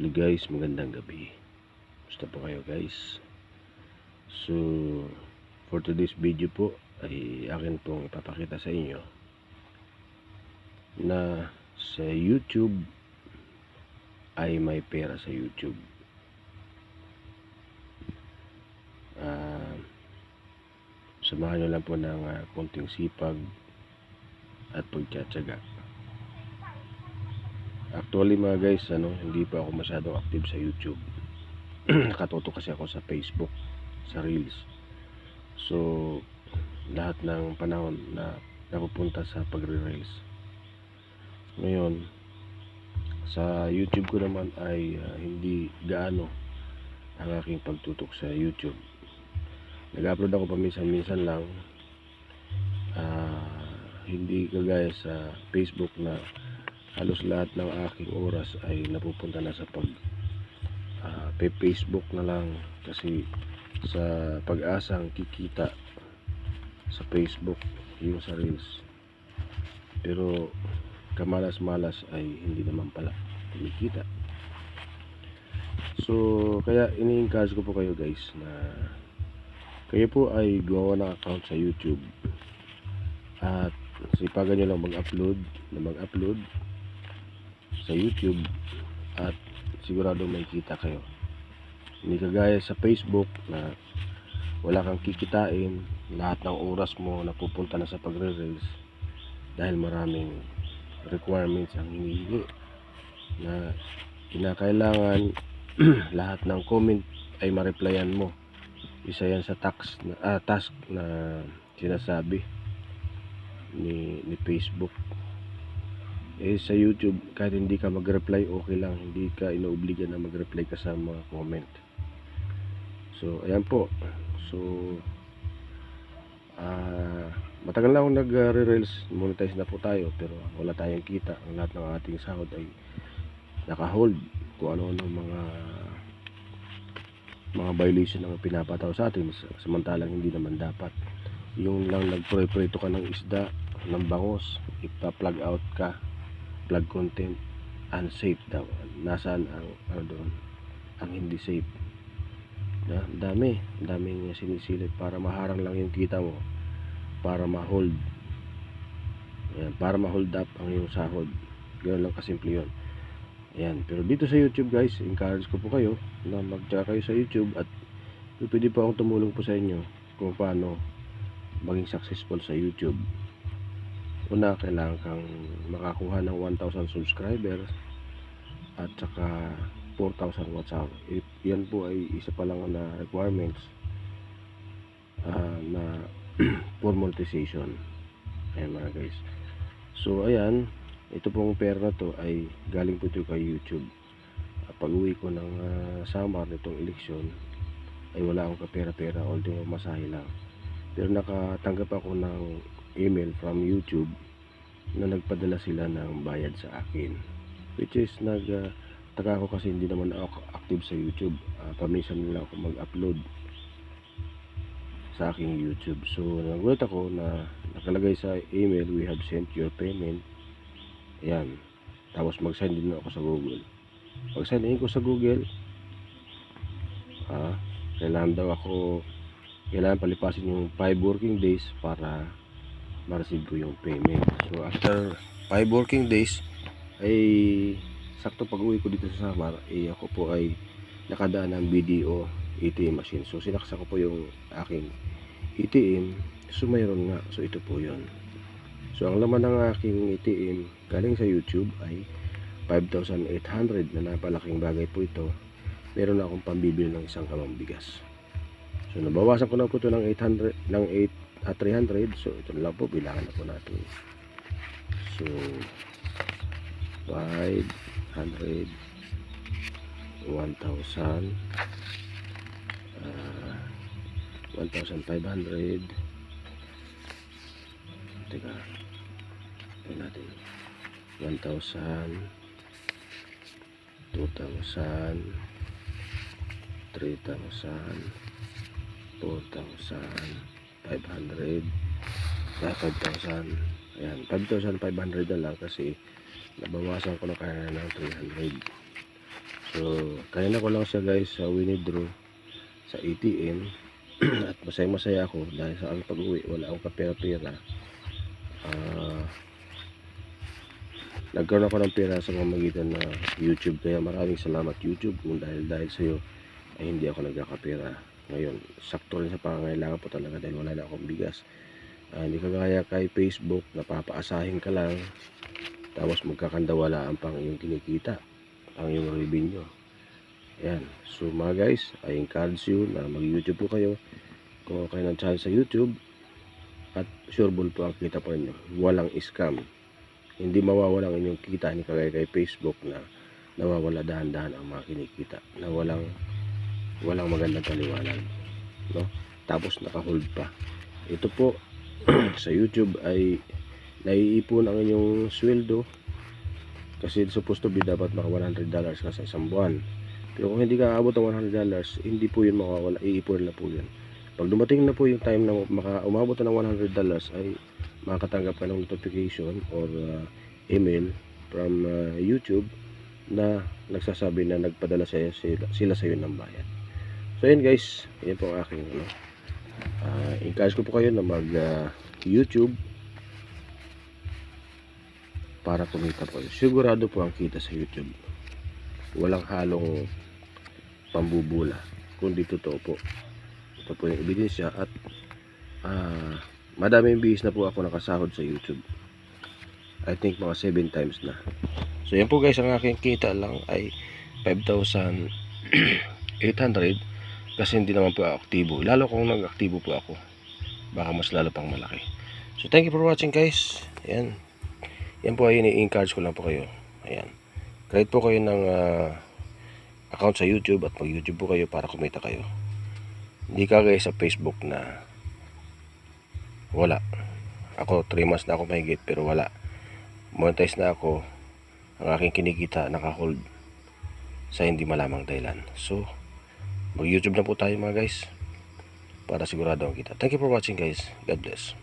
Hello guys, magandang gabi. Basta po kayo guys. So, for today's video po ay akin pong ipapakita sa inyo na sa YouTube ay may pera sa YouTube. Samahan nyo lang po ng konting sipag at pagtsatsaga. Actually mga guys, hindi pa ako masyadong active sa YouTube. Nakatuto kasi ako sa Facebook, sa Reels. So, lahat ng panahon na napupunta sa pagre-Reels. Ngayon, sa YouTube ko naman ay hindi gaano ang aking pagtutok sa YouTube. Nag-upload ako paminsan-minsan lang. Hindi kagaya sa Facebook na halos lahat ng aking oras ay napupunta na sa Facebook na lang, kasi sa pag-asang kikita sa Facebook yung sa Reels, pero kamalas-malas ay hindi naman pala kumikita. So kaya ini-encourage ko po kayo guys na kayo po ay gawa ng account sa YouTube at sipagan nyo lang mag-upload sa YouTube at sigurado may kita kayo. Hindi kagaya sa Facebook na wala kang kikitain, lahat ng oras mo napupunta na sa pagre-reels dahil maraming requirements ang hinihingi na kinakailangan lahat ng comment ay ma-replyan mo. Isa yan sa task na sinasabi ni Facebook. Sa YouTube, kahit hindi ka mag-reply, okay lang. Hindi ka inoobliga na mag-reply ka sa mga comment. So, ayan po. So, matagal na akong nag-reels. Monetize na po tayo, pero wala tayong kita. Ang lahat ng ating sahod ay naka-hold. Kung ano-ano mga violation ang pinapataw sa atin, samantalang hindi naman dapat. Yung lang nagpre-preto ka ng isda, ng bangos, ipa-plug out ka, plug content, unsafe daw. Nasaan ang doon? Ang hindi safe. Daming sinisilip para maharang lang yung kita mo, para ma-hold. Ayan, para ma-hold up ang iyong sahod. Ganoon lang kasimple yun. Ayan, pero dito sa YouTube guys, encourage ko po kayo na magtaka kayo sa YouTube at pwede pa akong tumulong po sa inyo kung paano maging successful sa YouTube. Una, kailangan kang makakuha ng 1,000 subscribers at saka 4,000 watch hour. Yan po ay isa pa lang na requirements na for monetization. Ayan mga guys. So ayan, ito pong pera na to ay galing po ito kay YouTube. Pag uwi ko ng summer nitong eleksyon ay wala akong kapera-pera, although masahe lang. Pero nakatanggap ako ng email from YouTube na nagpadala sila ng bayad sa akin, which is nagtaka ko kasi hindi naman ako active sa YouTube. Paminsan nila ako mag-upload sa aking YouTube. So nagulat ako na nakalagay sa email, we have sent your payment. Ayan, tapos mag-sign din ako sa Google. Pag-sign in ko sa Google, kailangan palipasin yung 5 working days para ma-receive ko yung payment. So after 5 working days ay sakto pag uwi ko dito sa Samar, ako po ay nakadaan ng BDO ATM machine. So sinaksa ko po yung aking ATM. So mayroon nga. So ito po yun. So ang laman ng aking ATM galing sa YouTube ay 5,800 na napalaking bagay po ito. Meron na akong pambibili ng isang kamang bigas. So nabawasan ko na po ito ng 300. So ito na lang po, bilangan na po natin. So 500, 1,000, 1,500. Teka, ito natin 1,000, 2,000, 3,000, 4,000, 500, 5,000. Ayan, 5,500 na lang kasi nabawasan ko na kaya ng 300. So kanina ko lang siya guys sa winidraw sa ATM at masaya ako dahil sa ang pag-uwi wala akong kapera-pera. Nagkaroon ako ng pera sa pamamagitan na YouTube, kaya maraming salamat YouTube kung dahil sa iyo ay hindi ako nagkakapera ngayon. Sakto rin sa pangangailangan po talaga dahil wala na akong bigas. Hindi kagaya kay Facebook, napapaasahin ka lang tapos magkakandawalaan pang iyong kinikita, ang iyong revenue. Ayan. So mga guys, I encourage you na mag-YouTube po kayo. Kung kayo ng channel sa YouTube at sureball po ang kita po ninyo. Walang scam. Hindi mawawala ang inyong kita, hindi kagaya kay Facebook na nawawala dahan-dahan ang mga kinikita na walang magandang paliwanag, no? Tapos naka-hold pa. Ito po sa YouTube ay naiipon ang inyong sweldo kasi supposed to be dapat maka $100 ka sa isang buwan. Pero kung hindi ka aabot ng $100, hindi po yun makawala, iipon na po yun. Pag dumating na po yung time na umabot na ng $100 ay makakatanggap ka ng notification or email from YouTube na nagsasabi na nagpadala sila sa iyo ng bayad. So yun guys, yun po ang aking encourage ko po kayo na mag YouTube para kumita po. Sigurado po ang kita sa YouTube. Walang halong pambubula, kundi totoo po. Ito po yung ebidensya at madaming bihis na po ako nakasahod sa YouTube. I think mga 7 times na. So yan po guys, ang aking kita lang ay 5,800 kasi hindi naman po aktibo. Lalo kung nag-aktibo po ako, baka mas lalo pang malaki. So thank you for watching guys. Yan. Yan po ay ini-encourage ko lang po kayo. Ayan. Create po kayo ng account sa YouTube at mag-YouTube po kayo para kumita kayo. Hindi kagaya sa Facebook na wala. Ako 3 months na ako mahigit pero wala. Monetize na ako. Ang aking kinikita naka-hold sa hindi malamang dahilan. So mag-YouTube na po tayo mga guys para sigurado ang kita. Thank you for watching guys. God bless.